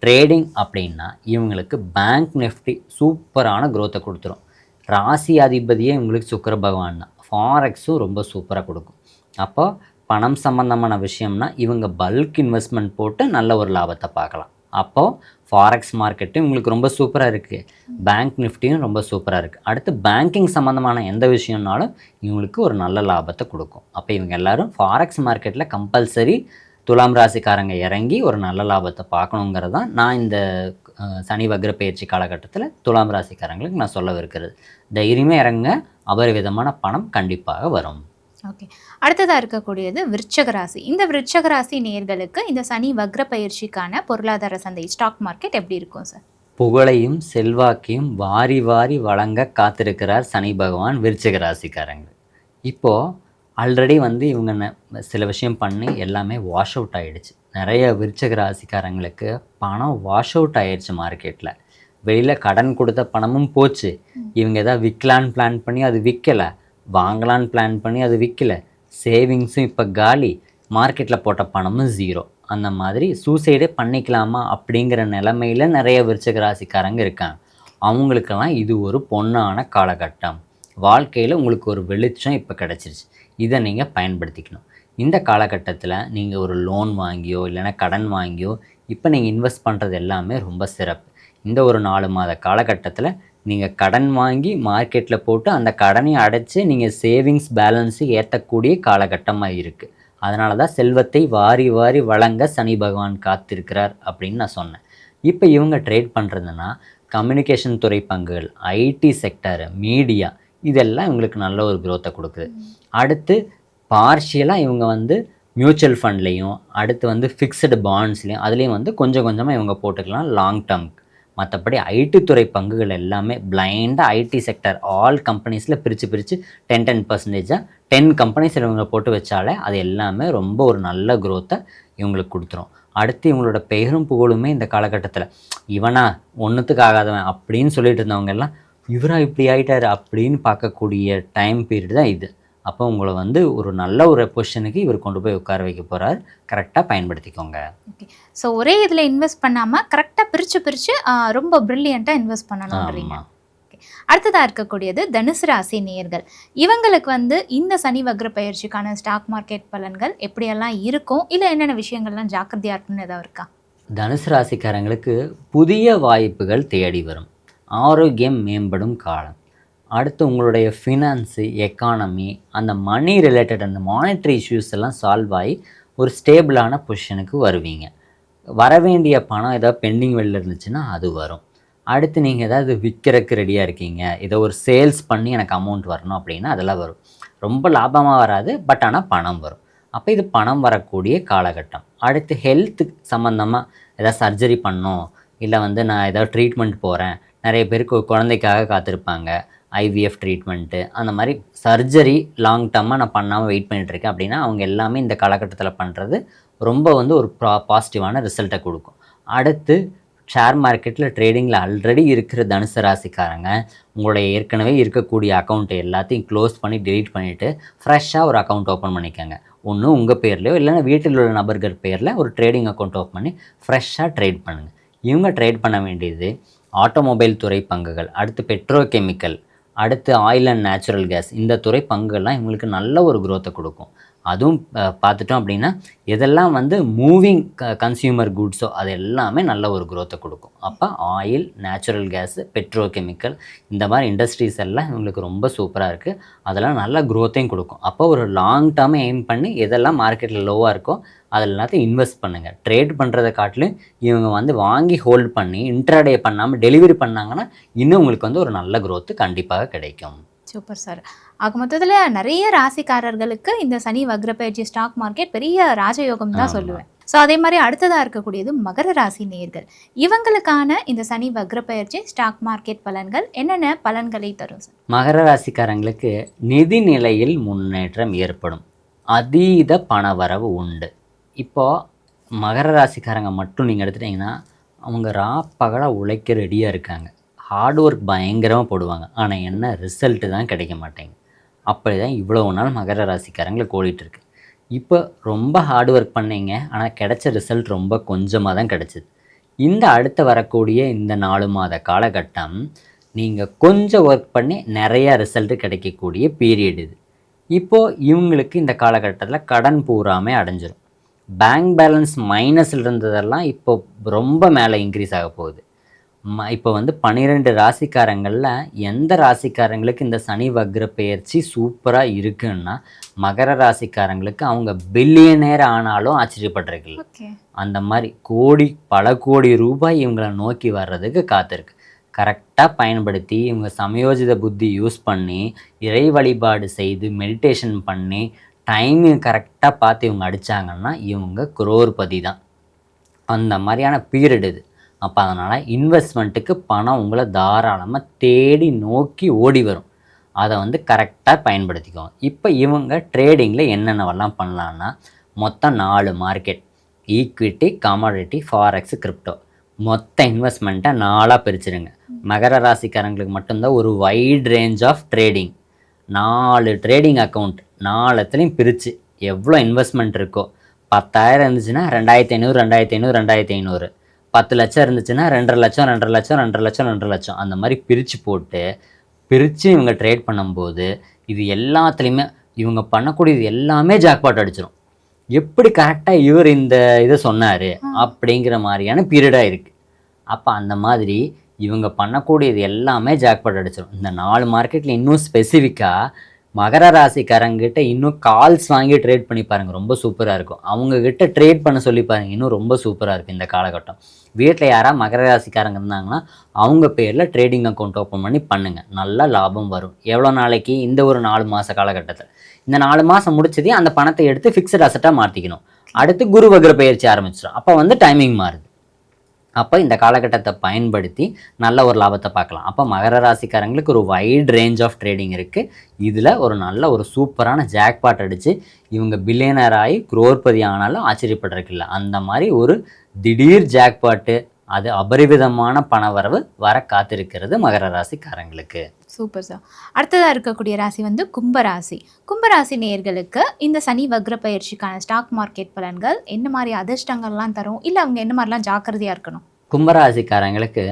ட்ரேடிங் அப்படின்னா இவங்களுக்கு பேங்க் நிஃப்டி சூப்பரான க்ரோத்தை கொடுத்துரும். ராசி அதிபதியே இவங்களுக்கு சுக்கிர பகவான் தான். ஃபாரெக்ஸும் ரொம்ப சூப்பராக கொடுக்கும். அப்போ பணம் சம்மந்தமான விஷயம்னா இவங்க பல்க் இன்வெஸ்ட்மெண்ட் போட்டு நல்ல ஒரு லாபத்தை பார்க்கலாம். அப்போது ஃபாரெக்ஸ் மார்க்கெட்டும் உங்களுக்கு ரொம்ப சூப்பராக இருக்குது, பேங்க் நிஃப்டியும் ரொம்ப சூப்பராக இருக்குது. அடுத்து பேங்கிங் சம்மந்தமான எந்த விஷயம்னாலும் இவங்களுக்கு ஒரு நல்ல லாபத்தை கொடுக்கும். அப்போ இவங்க எல்லாரும் ஃபாரெக்ஸ் மார்க்கெட்டில் கம்பல்சரி துலாம் ராசிக்காரங்க இறங்கி ஒரு நல்ல லாபத்தை பார்க்கணுங்கிறது தான் நான் இந்த சனி வக்ர பயிற்சி காலகட்டத்தில் துலாம் ராசிக்காரங்களுக்கு நான் சொல்லவிருக்கிறது. தைரியமே இறங்க, அபரிவிதமான பணம் கண்டிப்பாக வரும். ஓகே, அடுத்ததாக இருக்கக்கூடியது விருச்சக ராசி. இந்த விருச்சக ராசி நேயர்களுக்கு இந்த சனி வக்ர பயிற்சிக்கான பொருளாதார சந்தை ஸ்டாக் மார்க்கெட் எப்படி இருக்கும் சார்? புகழையும் செல்வாக்கையும் வாரி வாரி வழங்க காத்திருக்கிறார் சனி பகவான் விருச்சிக ராசிக்காரங்க. இப்போது ஆல்ரெடி வந்து இவங்க சில விஷயம் பண்ணி எல்லாமே வாஷ் அவுட் ஆகிடுச்சு. நிறைய விருச்சிக ராசிக்காரங்களுக்கு பணம் வாஷ் அவுட் ஆகிடுச்சு மார்க்கெட்டில். வெளியில் கடன் கொடுத்த பணமும் போச்சு. இவங்க எதாவது விற்கலான்னு பிளான் பண்ணி அது விற்கலை, வாங்கலான்னு பிளான் பண்ணி அது விற்கலை, சேவிங்ஸும் இப்போ காலி, மார்க்கெட்டில் போட்ட பணமும் ஜீரோ. அந்த மாதிரி சூசைடே பண்ணிக்கலாமா அப்படிங்கிற நிலமையில் நிறைய விருச்சிக ராசிக்காரங்க இருக்காங்க. அவங்களுக்கெல்லாம் இது ஒரு பொன்னான காலகட்டம். வாழ்க்கையில் உங்களுக்கு ஒரு வெளிச்சம் இப்போ கிடச்சிருச்சு. இதை நீங்கள் பயன்படுத்திக்கணும். இந்த காலகட்டத்தில் நீங்கள் ஒரு லோன் வாங்கியோ இல்லைன்னா கடன் வாங்கியோ இப்போ நீங்கள் இன்வெஸ்ட் பண்ணுறது எல்லாமே ரொம்ப சிறப்பு. இந்த ஒரு 4 மாத காலகட்டத்தில் நீங்கள் கடன் வாங்கி மார்க்கெட்டில் போட்டு அந்த கடனை அடைச்சி நீங்கள் சேவிங்ஸ் பேலன்ஸு ஏற்றக்கூடிய காலகட்டமாக இருக்குது. அதனால தான் செல்வத்தை வாரி வாரி வழங்க சனி பகவான் காத்திருக்கிறார் அப்படின்னு நான் சொன்னேன். இப்போ இவங்க ட்ரேட் பண்ணுறதுன்னா கம்யூனிகேஷன் துறை பங்குகள், ஐடி செக்டர், மீடியா, இதெல்லாம் இவங்களுக்கு நல்ல ஒரு growth-ஐ கொடுக்குது. அடுத்து பார்ஷியலாக இவங்க வந்து மியூச்சுவல் ஃபண்ட்லேயும் அடுத்து வந்து ஃபிக்ஸ்டு பாண்ட்ஸ்லேயும் அதுலேயும் வந்து கொஞ்சம் கொஞ்சமாக இவங்க போட்டுக்கலாம் லாங் டேர்முக்கு. மற்றபடி ஐடி துறை பங்குகள் எல்லாமே பிளைண்டாக ஐடி செக்டர் ஆல் கம்பெனிஸில் பிரித்து 10% 10 கம்பெனிஸில் இவங்க போட்டு வச்சாலே அது எல்லாமே ரொம்ப ஒரு நல்ல growth-ஐ இவங்களுக்கு கொடுத்துரும். அடுத்து இவங்களோட பெயரும் புகழுமே இந்த காலகட்டத்தில் இவனா ஒன்றுத்துக்கு ஆகாதவன் அப்படின்னு சொல்லிட்டு இருந்தவங்க எல்லாம் இவரா இப்படி ஆகிட்டார் அப்படின்னு பார்க்கக்கூடிய டைம் பீரியட் தான் இது. அப்போ உங்களை வந்து ஒரு நல்ல ஒரு பொசிஷனுக்கு இவர் கொண்டு போய் உட்கார வைக்க போகிறார். கரெக்டாக பயன்படுத்திக்கோங்க. ஓகே, ஸோ ஒரே இதில் இன்வெஸ்ட் பண்ணாமல் கரெக்டாக பிரித்து ரொம்ப ப்ரில்லியண்ட்டாக இன்வெஸ்ட் பண்ணணும்ன்றீங்க. அடுத்ததாக இருக்கக்கூடியது தனுசு ராசி நேயர்கள். இவங்களுக்கு வந்து இந்த சனி வக்ர பயிற்சிக்கான ஸ்டாக் மார்க்கெட் பலன்கள் எப்படியெல்லாம் இருக்கும், இல்லை என்னென்ன விஷயங்கள்லாம் ஜாக்கிரதையாக இருக்குன்னு ஏதாவது இருக்கா? தனுசு ராசிக்காரங்களுக்கு புதிய வாய்ப்புகள் தேடி வரும். ஆரோக்கியம் மேம்படும் காலம். அடுத்து உங்களுடைய ஃபினான்ஸு, எக்கானமி, அந்த மணி ரிலேட்டட் அந்த மானிட்ரி இஷ்யூஸ் எல்லாம் சால்வ் ஆகி ஒரு ஸ்டேபிளான பொசிஷனுக்கு வருவீங்க. வர வேண்டிய பணம் ஏதாவது பெண்டிங் வெளில இருந்துச்சுன்னா அது வரும். அடுத்து நீங்கள் ஏதாவது விற்கிறதுக்கு ரெடியாக இருக்கீங்க, ஏதோ ஒரு சேல்ஸ் பண்ணி எனக்கு அமௌண்ட் வரணும் அப்படின்னா அதெல்லாம் வரும். ரொம்ப லாபமாக வராது, பட் ஆனால் பணம் வரும். அப்போ இது பணம் வரக்கூடிய காலகட்டம். அடுத்து ஹெல்த்து சம்மந்தமாக ஏதாவது சர்ஜரி பண்ணோம், இல்லை வந்து நான் ஏதாவது ட்ரீட்மெண்ட் போகிறேன். நிறைய பேருக்கு குழந்தைக்காக காத்திருப்பாங்க, ஐவிஎஃப் ட்ரீட்மெண்ட்டு, அந்த மாதிரி சர்ஜரி லாங் டர்மாக நான் பண்ணாமல் வெயிட் பண்ணிகிட்ருக்கேன் அப்படின்னா அவங்க எல்லாமே இந்த காலகட்டத்தில் பண்ணுறது ரொம்ப வந்து ஒரு பாசிட்டிவான ரிசல்ட்டை கொடுக்கும். அடுத்து ஷேர் மார்க்கெட்டில் ட்ரேடிங்கில் ஆல்ரெடி இருக்கிற தனுசு ராசிக்காரங்க உங்களுடைய ஏற்கனவே இருக்கக்கூடிய அக்கௌண்ட்டை எல்லாத்தையும் க்ளோஸ் பண்ணி டெலீட் பண்ணிவிட்டு ஃப்ரெஷ்ஷாக ஒரு அக்கௌண்ட் ஓப்பன் பண்ணிக்கோங்க. ஒன்று உங்கள் பேர்லையோ இல்லைன்னா வீட்டில் உள்ள நபர்கள் பேரில் ஒரு ட்ரேடிங் அக்கௌண்ட் ஓப்பன் பண்ணி ஃப்ரெஷ்ஷாக ட்ரேட் பண்ணுங்கள். இவங்க ட்ரேட் பண்ண வேண்டியது ஆட்டோமொபைல் துறை பங்குகள், அடுத்து பெட்ரோகெமிக்கல், அடுத்து ஆயில் அண்ட் நேச்சுரல் கேஸ், இந்த துறை பங்குகள்லாம் இவங்களுக்கு நல்ல ஒரு growth-ஐ கொடுக்கும். அதுவும் பார்த்துட்டோம் அப்படின்னா எதெல்லாம் வந்து மூவிங் கன்சியூமர் குட்ஸோ அது எல்லாமே நல்ல ஒரு growth-ஐ கொடுக்கும். அப்போ ஆயில், நேச்சுரல் கேஸு, பெட்ரோகெமிக்கல், இந்த மாதிரி இண்டஸ்ட்ரீஸ் எல்லாம் இவங்களுக்கு ரொம்ப சூப்பராக இருக்குது. அதெல்லாம் நல்ல growth-ஐயும் கொடுக்கும். அப்போ ஒரு லாங் டேர்மை எய்ம் பண்ணி எதெல்லாம் மார்க்கெட்டில் லோவாக இருக்கோ அதில் எல்லாத்தையும் இன்வெஸ்ட் பண்ணுங்கள். ட்ரேட் பண்ணுறதை காட்டிலும் இவங்க வந்து வாங்கி ஹோல்ட் பண்ணி இன்ட்ராடே பண்ணாமல் டெலிவரி பண்ணாங்கன்னா இன்னும் உங்களுக்கு வந்து ஒரு நல்ல growth கண்டிப்பாக கிடைக்கும். Super sir. ஆக மொத்தத்தில் நிறைய ராசிக்காரர்களுக்கு இந்த சனி வக்ர பயிற்சி ஸ்டாக் மார்க்கெட் பெரிய ராஜயோகம் தான் சொல்லுவேன். ஸோ அதே மாதிரி அடுத்ததாக இருக்கக்கூடியது மகர ராசி நேயர்கள். இவங்களுக்கான இந்த சனி வக்ர பயிற்சி ஸ்டாக் மார்க்கெட் பலன்கள் என்னென்ன பலன்களை தரும் சார்? மகர ராசிக்காரங்களுக்கு நிதி நிலையில் முன்னேற்றம் ஏற்படும். அதீத பணவரவு உண்டு. இப்போது மகர ராசிக்காரங்க மட்டும் நீங்கள் எடுத்துட்டிங்கன்னா அவங்க பகலாக உழைக்க ரெடியாக இருக்காங்க. ஹார்ட் ஒர்க் பயங்கரமாக போடுவாங்க. ஆனால் என்ன ரிசல்ட்டு தான் கிடைக்க மாட்டேங்குது. அப்படி தான் இவ்வளோ நாள் மகர ராசிக்காரங்களுக்கு ஓடிட்டுருக்கு. இப்போ ரொம்ப ஹார்ட் ஒர்க் பண்ணீங்க, ஆனால் கிடைச்ச ரிசல்ட் ரொம்ப கொஞ்சமாக தான் கிடச்சிது. இந்த அடுத்து வரக்கூடிய இந்த 4 மாத காலகட்டம் நீங்கள் கொஞ்சம் ஒர்க் பண்ணி நிறையா ரிசல்ட்டு கிடைக்கக்கூடிய பீரியட் இது. இப்போது இவங்களுக்கு இந்த காலகட்டத்தில் கடன் பூராமே அடைஞ்சிரும். பேங்க் பேலன்ஸ் மைனஸில் இருந்ததெல்லாம் இப்போ ரொம்ப மேலே இன்க்ரீஸ் ஆக போகுது. இப்போ வந்து 12 ராசிக்காரங்களில் எந்த ராசிக்காரங்களுக்கு இந்த சனி வக்ர பெயர்ச்சி சூப்பராக இருக்குன்னா மகர ராசிக்காரங்களுக்கு அவங்க பில்லியனேர் ஆனாலும் ஆச்சரியப்பட்டிருக்குல்ல. ஓகே. அந்த மாதிரி பல கோடி ரூபாய் இவங்களை நோக்கி வர்றதுக்கு காத்திருக்கு. கரெக்டாக பயன்படுத்தி இவங்க சமயோஜித புத்தி யூஸ் பண்ணி இறை வழிபாடு செய்து மெடிடேஷன் பண்ணி டைமிங் கரெக்டாக பார்த்து இவங்க அடித்தாங்கன்னா இவங்க குரோர்பதி தான். அந்த மாதிரியான பீரியட் இது. அப்போ அதனால் இன்வெஸ்ட்மெண்ட்டுக்கு பணம் உங்களை தாராளமாக தேடி நோக்கி ஓடி வரும். அதை வந்து கரெக்டாக பயன்படுத்திக்குவோம். இப்போ இவங்க ட்ரேடிங்கில் என்னென்னவெல்லாம் பண்ணலான்னா மொத்தம் 4 market: equity, commodity, forex, crypto. மொத்த இன்வெஸ்ட்மெண்ட்டை 4ஆக பிரிச்சுருங்க. மகர ராசிக்காரங்களுக்கு மட்டும்தான் ஒரு wide range of trading. 4 trading account 4த்துலேயும் பிரித்து எவ்வளோ இன்வெஸ்ட்மெண்ட் இருக்கோ, 10,000 இருந்துச்சுன்னா 2,500 2,500 2,500, 10 லட்சம் இருந்துச்சுன்னா 2,5 லட்சம் 2,5 லட்சம் 2,5 லட்சம் 2,5 லட்சம், அந்த மாதிரி பிரித்து இவங்க ட்ரேட் பண்ணும்போது இது எல்லாத்துலேயுமே இவங்க பண்ணக்கூடியது எல்லாமே ஜாக்பாட் அடிச்சிடும். எப்படி கரெக்டாக இவர் இந்த இதை சொன்னார் அப்படிங்கிற மாதிரியான பீரியடாக இருக்குது. அப்போ அந்த மாதிரி இவங்க பண்ணக்கூடியது எல்லாமே ஜாக்பாட் அடிச்சிடும். இந்த 4 மார்க்கெட்டில் இன்னும் ஸ்பெசிஃபிக்காக மகர ராசிக்காரங்கிட்ட இன்னும் கால்ஸ் வாங்கி ட்ரேட் பண்ணி பாருங்கள், ரொம்ப சூப்பராக இருக்கும். அவங்கக்கிட்ட ட்ரேட் பண்ண சொல்லி பாருங்கள், இன்னும் ரொம்ப சூப்பராக இருக்குது இந்த காலகட்டம். வீட்டில் யாராவது மகர ராசிக்காரங்க இருந்தாங்கன்னா அவங்க பேரில் ட்ரேடிங் அக்கௌண்ட் ஓப்பன் பண்ணி பண்ணுங்கள், நல்ல லாபம் வரும். எவ்வளோ நாளைக்கு? இந்த ஒரு 4 மாத காலகட்டத்தில். இந்த 4 மாதம் முடிச்சதே அந்த பணத்தை எடுத்து ஃபிக்ஸட் அசட்டாக மாற்றிக்கணும். அடுத்து குரு வக்ர பயிற்சி ஆரம்பிச்சிடும். அப்போ வந்து டைமிங் மாறுது. அப்போ இந்த காலகட்டத்தை பயன்படுத்தி நல்ல ஒரு லாபத்தை பார்க்கலாம். அப்போ மகர ராசிக்காரங்களுக்கு ஒரு வைட் ரேஞ்ச் ஆஃப் ட்ரேடிங் இருக்குது. இதில் ஒரு நல்ல ஒரு சூப்பரான ஜாக்பாட் அடித்து இவங்க பில்லியனர் ஆகி குரோர்பதி ஆனாலும் ஆச்சரியப்படுறதுக்கில்ல. அந்த மாதிரி ஒரு திடீர் ஜாக்பாட்டு, அது அபரிவிதமான பணவரவு வர காத்திருக்கிறது மகர ராசிக்காரங்களுக்கு. Super sir. அடுத்ததாக இருக்கக்கூடிய ராசி வந்து கும்பராசி. கும்பராசி நேயர்களுக்கு இந்த சனி வக்ர பயிற்சிக்கான ஸ்டாக் மார்க்கெட் பலன்கள் என்ன மாதிரி அதிர்ஷ்டங்கள்லாம் தரும், இல்லை அவங்க என்ன மாதிரிலாம் ஜாக்கிரதையாக இருக்கணும்? கும்பராசிக்காரங்களுக்கு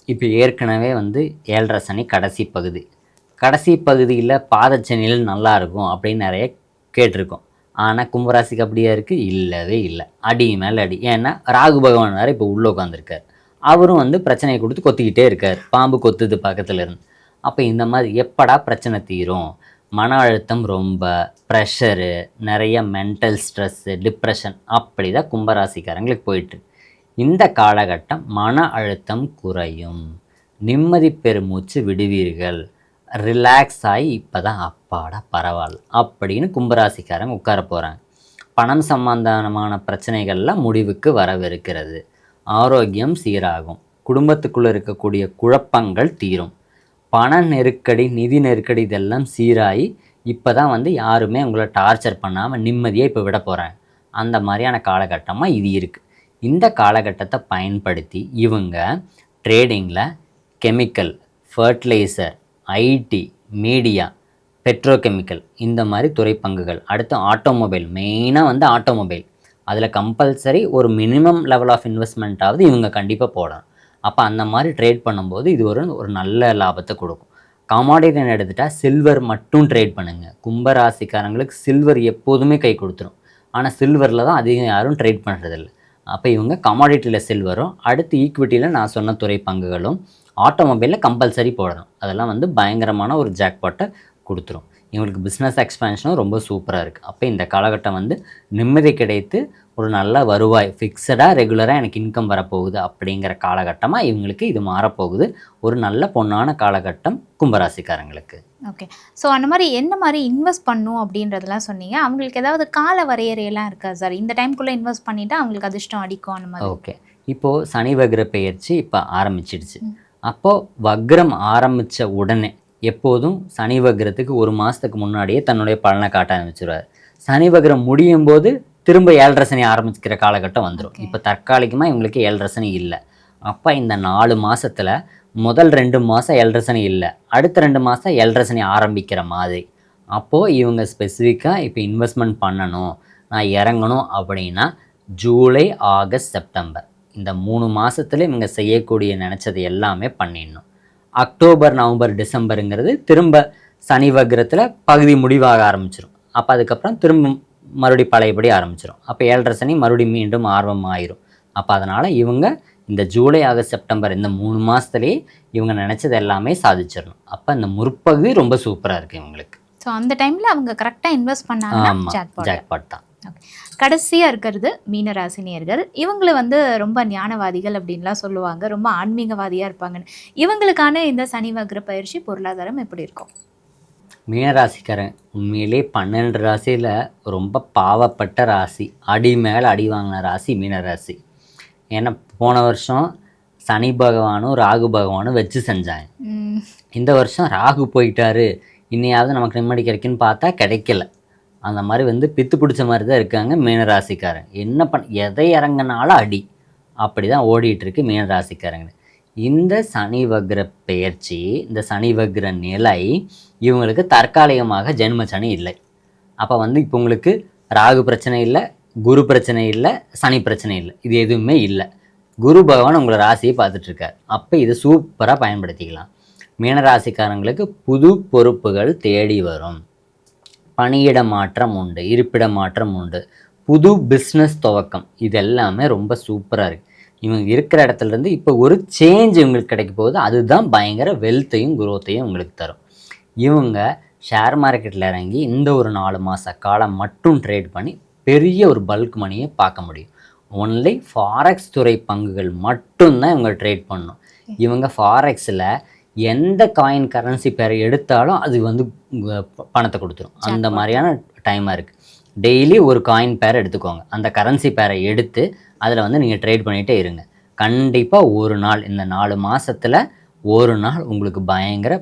இப்போ ஏற்கனவே வந்து 7.5 சனி கடைசி பகுதியில் பாதச்சனியில் நல்லா இருக்கும் அப்படின்னு நிறைய கேட்டிருக்கோம். ஆனால் கும்பராசிக்கு அப்படியே இருக்குது? இல்லவே இல்லை. அடி மேலே அடி. ஏன்னா ராகு பகவான் வேறு இப்போ உள்ளே உட்காந்துருக்கார். அவரும் வந்து பிரச்சனையை கொடுத்து கொத்திக்கிட்டே இருக்கார், பாம்பு கொத்துது பக்கத்தில் இருந்து. அப்போ இந்த மாதிரி எப்படா பிரச்சனை தீரும்? மன அழுத்தம், ரொம்ப ப்ரெஷரு, நிறைய மென்டல் ஸ்ட்ரெஸ்ஸு, டிப்ரெஷன், அப்படி தான் கும்பராசிக்காரங்களுக்கு போயிட்டு. இந்த காலகட்டம் மன அழுத்தம் குறையும், நிம்மதி பெருமூச்சு விடுவீர்கள், ரிலாக்ஸ் ஆகி இப்போ தான் அப்பாடா பரவாயில்ல அப்படின்னு கும்பராசிக்காரங்க உட்கார போகிறாங்க. பணம் சம்பந்தமான பிரச்சனைகள்லாம் முடிவுக்கு வரவிருக்கிறது. ஆரோக்கியம் சீராகும். குடும்பத்துக்குள்ளே இருக்கக்கூடிய குழப்பங்கள் தீரும். பண நெருக்கடி, நிதி நெருக்கடி இதெல்லாம் சீராகி இப்போ தான் வந்து யாருமே உங்களை டார்ச்சர் பண்ணாமல் நிம்மதியாக இப்போ விட போகிறாங்க. அந்த மாதிரியான காலகட்டமாக இது இருக்குது. இந்த காலகட்டத்தை பயன்படுத்தி இவங்க ட்ரேடிங்கில் chemical, fertiliser, IT, media, petrochemical இந்த மாதிரி துறை பங்குகள், அடுத்து ஆட்டோமொபைல், மெயினாக வந்து ஆட்டோமொபைல், அதில் கம்பல்சரி ஒரு மினிமம் லெவல் ஆஃப் இன்வெஸ்ட்மெண்ட்டாவது இவங்க கண்டிப்பாக போடணும். அப்போ அந்த மாதிரி ட்ரேட் பண்ணும்போது இது ஒரு நல்ல லாபத்தை கொடுக்கும். கமாடிட்டின்னு எடுத்துகிட்டால் சில்வர் மட்டும் ட்ரேட் பண்ணுங்கள். கும்பராசிக்காரங்களுக்கு சில்வர் எப்போதுமே கை கொடுத்துரும். ஆனால் சில்வரில் தான் அதிகம் யாரும் ட்ரேட் பண்ணுறதில்ல. அப்போ இவங்க கமாடிட்டியில் சில்வரும், அடுத்து ஈக்விட்டியில் நான் சொன்ன துறை பங்குகளும், ஆட்டோமொபைலில் கம்பல்சரி போடணும். அதெல்லாம் வந்து பயங்கரமான ஒரு ஜாக்பாட்டை கொடுத்துரும். இவங்களுக்கு பிஸ்னஸ் எக்ஸ்பேன்ஷனும் ரொம்ப சூப்பராக இருக்குது. அப்போ இந்த காலகட்டம் வந்து நிம்மதி கிடைத்து ஒரு நல்ல வருவாய், ஃபிக்ஸடாக ரெகுலராக எனக்கு இன்கம் வரப்போகுது அப்படிங்கிற காலகட்டமாக இவங்களுக்கு இது மாறப்போகுது. ஒரு நல்ல பொன்னான காலகட்டம் கும்பராசிக்காரங்களுக்கு. ஓகே. ஸோ அந்த மாதிரி என்ன மாதிரி இன்வெஸ்ட் பண்ணும் அப்படின்றதெல்லாம் சொன்னீங்க. அவங்களுக்கு ஏதாவது கால வரையறையெல்லாம் இருக்கா சார்? இந்த டைம்குள்ளே இன்வெஸ்ட் பண்ணிவிட்டு அவங்களுக்கு அதிர்ஷ்டம் அடிக்கும் அந்த மாதிரி? ஓகே. இப்போது சனி வக்ர பெயர்ச்சி இப்போ ஆரம்பிச்சிடுச்சு. அப்போது வக்ரம் ஆரம்பித்த உடனே எப்போதும் சனி வக்ரத்துக்கு 1 மாதத்துக்கு முன்னாடியே தன்னுடைய பலனை காட்ட ஆரம்பிச்சிடுவார். சனி வக்ரம் முடியும் போது திரும்ப 7.5 சனி ஆரம்பிக்கிற காலகட்டம் வந்துடும். இப்போ தற்காலிகமாக இவங்களுக்கு 7.5 சனி இல்லை. அப்போ இந்த 4 மாதத்தில் முதல் 2 மாதம் 7.5 சனி இல்லை, அடுத்த 2 மாதம் 7.5 சனி ஆரம்பிக்கிற மாதிரி. அப்போது இவங்க ஸ்பெசிஃபிக்காக இப்போ இன்வெஸ்ட்மெண்ட் பண்ணணும், நான் இறங்கணும் அப்படின்னா ஜூலை, ஆகஸ்ட், செப்டம்பர் இந்த 3 மாதத்தில் இவங்க செய்யக்கூடிய நினச்சது எல்லாமே பண்ணிடணும். அக்டோபர், நவம்பர், டிசம்பருங்கிறது திரும்ப சனி வக்ரத்தில் பகுதி முடிவாக ஆரம்பிச்சிடும். அப்போ அதுக்கப்புறம் திரும்ப மறுபடியும் பழையபடி ஆரம்பிச்சிடும். அப்போ 7.5 சனி மறுபடியும் மீண்டும் ஆர்வம் ஆயிரும். அப்போ அதனால் இவங்க இந்த ஜூலை ஆகஸ்ட் செப்டம்பர் இந்த 3 மாதத்துலேயே இவங்க நினச்சது எல்லாமே சாதிச்சிடணும். அப்போ இந்த முற்பகுதி ரொம்ப சூப்பராக இருக்குது இவங்களுக்கு. ஸோ அந்த டைமில் அவங்க கரெக்டாக இன்வெஸ்ட் பண்ணாங்கன்னா ஜாக்பாட் தான். கடைசியாக இருக்கிறது மீனராசினியர்கள். இவங்களை வந்து ரொம்ப ஞானவாதிகள் அப்படின்லாம் சொல்லுவாங்க, ரொம்ப ஆன்மீகவாதியாக இருப்பாங்கன்னு. இவங்களுக்கான இந்த சனி வக்ர பயிற்சி பொருளாதாரம் எப்படி இருக்கும்? மீனராசிக்காரன் உண்மையிலே 12 ராசியில் ரொம்ப பாவப்பட்ட ராசி, அடி மேலே அடி வாங்கின ராசி மீனராசி. ஏன்னா போன வருஷம் சனி பகவானும் ராகு பகவானும் வச்சு செஞ்சாங்க. இந்த வருஷம் ராகு போயிட்டாரு, இன்னையாவது நமக்கு நிம்மதி கிடைக்குன்னு பார்த்தா கிடைக்கல. அந்த மாதிரி வந்து பித்து பிடிச்ச மாதிரி தான் இருக்காங்க மீனராசிக்காரங்க. என்ன எதை இறங்கினாலும் அடி, அப்படி தான் ஓடிட்டுருக்கு மீனராசிக்காரங்க. இந்த சனி வக்ர பெயர்ச்சி, இந்த சனி வக்ர நிலை இவங்களுக்கு தற்காலிகமாக ஜென்ம சனி இல்லை. அப்போ வந்து இப்போ உங்களுக்கு ராகு பிரச்சனை இல்லை, குரு பிரச்சனை இல்லை, சனி பிரச்சனை இல்லை, இது எதுவுமே இல்லை. குரு பகவான் உங்களை ராசியை பார்த்துட்ருக்கார். அப்போ இது சூப்பராக பயன்படுத்திக்கலாம். மீனராசிக்காரங்களுக்கு புது பொறுப்புகள் தேடி வரும், பணியிட மாற்றம் உண்டு, இருப்பிட மாற்றம் உண்டு, புது பிஸ்னஸ் துவக்கம், இது எல்லாமே ரொம்ப சூப்பராக இருக்குது. இவங்க இருக்கிற இடத்துலேருந்து இப்போ ஒரு சேஞ்ச் இவங்களுக்கு கிடைக்க போகுது. அதுதான் பயங்கர வெல்த்தையும் குரோத்தையும் உங்களுக்கு தரும். இவங்க ஷேர் மார்க்கெட்டில் இறங்கி இந்த ஒரு 4 மாத காலம் மட்டும் ட்ரேட் பண்ணி பெரிய ஒரு பல்க் மணியை பார்க்க முடியும். ஒன்லி ஃபாரெக்ஸ் துறை பங்குகள் மட்டும்தான் இவங்க ட்ரேட் பண்ணணும். இவங்க ஃபாரெக்ஸில் எந்த காயின் கரன்சி பேரை எடுத்தாலும் அது வந்து பணத்தை கொடுத்துரும். அந்த மாதிரியான டைமாக இருக்குது. டெய்லி ஒரு காயின் பேரை எடுத்துக்கோங்க, அந்த கரன்சி பேரை எடுத்து அதில் வந்து நீங்கள் ட்ரேட் பண்ணிகிட்டே இருங்க. கண்டிப்பாக ஒரு நாள், இந்த 4 மாதத்தில் ஒரு நாள் உங்களுக்கு பயங்கர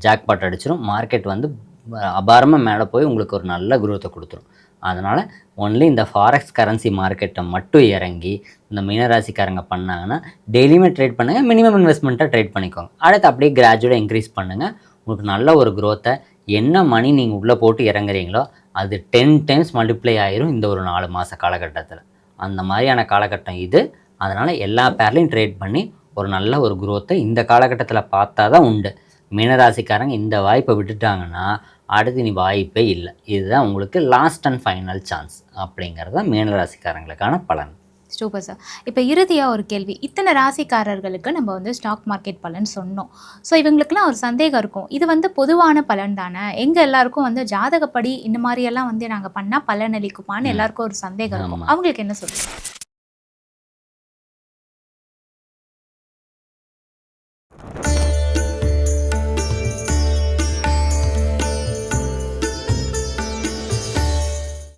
ஜாக்பாட் அடிச்சிடும். மார்க்கெட் வந்து அபாரமாக மேலே போய் உங்களுக்கு ஒரு நல்ல குரோத்தை கொடுத்துரும். அதனால் ஒன்லி இந்த ஃபாரெக்ஸ் கரன்சி மார்க்கெட்டை மட்டும் இறங்கி இந்த மீனராசிக்காரங்க பண்ணாங்கன்னா டெய்லியுமே ட்ரேட் பண்ணுங்கள், மினிமம் இன்வெஸ்ட்மெண்ட்டாக ட்ரேட் பண்ணிக்கோங்க. அடுத்து அப்படியே கிராஜுவலாக இன்க்ரீஸ் பண்ணுங்கள். உங்களுக்கு நல்ல ஒரு குரோத்தை, என்ன மணி நீங்கள் உள்ளே போட்டு இறங்குறீங்களோ அது 10 டைம்ஸ் மல்டிப்ளை ஆயிரும் இந்த ஒரு 4 மாத காலகட்டத்தில். அந்த மாதிரியான காலகட்டம் இது. அதனால் எல்லா பேர்லையும் ட்ரேட் பண்ணி ஒரு நல்ல ஒரு குரோத்தை இந்த காலகட்டத்தில் பார்த்தா தான் உண்டு. மீனராசிக்காரங்க இந்த வாய்ப்பை விட்டுட்டாங்கன்னா அடுத்து நீ வாய்ப்பே இல்லை. இதுதான் உங்களுக்கு லாஸ்ட் அண்ட் ஃபைனல் சான்ஸ். அப்படிங்கிறது தான் மீனராசிக்காரங்களுக்கான பலன். Super sir. இப்போ இறுதியாக ஒரு கேள்வி. இத்தனை ராசிக்காரர்களுக்கு நம்ம வந்து ஸ்டாக் மார்க்கெட் பலன் சொன்னோம். ஸோ இவங்களுக்குலாம் ஒரு சந்தேகம் இருக்கும், இது வந்து பொதுவான பலன் தானே, எங்கள் எல்லாருக்கும் வந்து ஜாதகப்படி இந்த மாதிரியெல்லாம் வந்து நாங்கள் பண்ணால் பலன் அளிக்குமான்னு எல்லாருக்கும் ஒரு சந்தேகம் இருக்கும். அவங்களுக்கு என்ன சொல்லுங்கள்?